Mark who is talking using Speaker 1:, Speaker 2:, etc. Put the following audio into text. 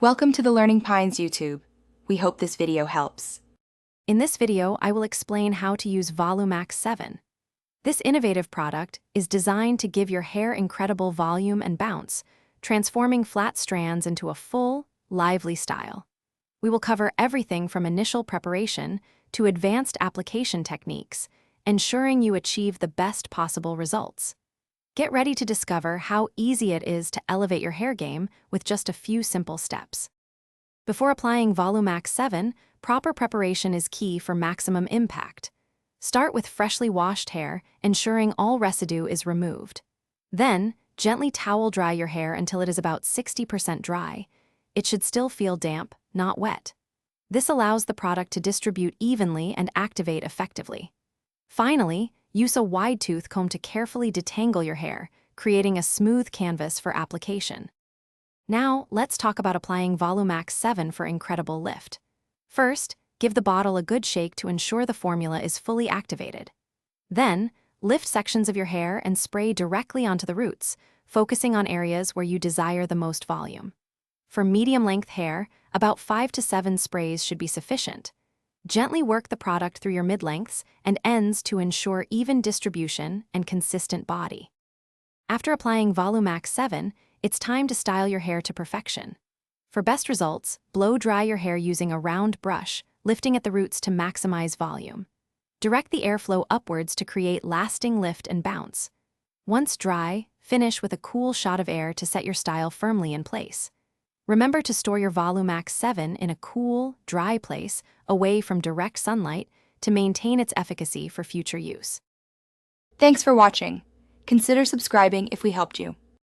Speaker 1: Welcome to the Learning Pines YouTube. We hope this video helps.
Speaker 2: In this video, I will explain how to use Volumax 7. This innovative product is designed to give your hair incredible volume and bounce, transforming flat strands into a full, lively style. We will cover everything from initial preparation to advanced application techniques, ensuring you achieve the best possible results. Get ready to discover how easy it is to elevate your hair game with just a few simple steps. Before applying Volumax 7, proper preparation is key for maximum impact. Start with freshly washed hair, ensuring all residue is removed. Then, gently towel dry your hair until it is about 60% dry. It should still feel damp, not wet. This allows the product to distribute evenly and activate effectively. Finally, use a wide-tooth comb to carefully detangle your hair, creating a smooth canvas for application. Now, let's talk about applying Volumax 7 for incredible lift. First, give the bottle a good shake to ensure the formula is fully activated. Then, lift sections of your hair and spray directly onto the roots, focusing on areas where you desire the most volume. For medium-length hair, about 5 to 7 sprays should be sufficient. Gently work the product through your mid-lengths and ends to ensure even distribution and consistent body. After applying Volumax 7, it's time to style your hair to perfection. For best results, blow dry your hair using a round brush, lifting at the roots to maximize volume. Direct the airflow upwards to create lasting lift and bounce. Once dry, finish with a cool shot of air to set your style firmly in place. Remember to store your Volumax 7 in a cool, dry place away from direct sunlight to maintain its efficacy for future use.
Speaker 1: Thanks for watching. Consider subscribing if we helped you.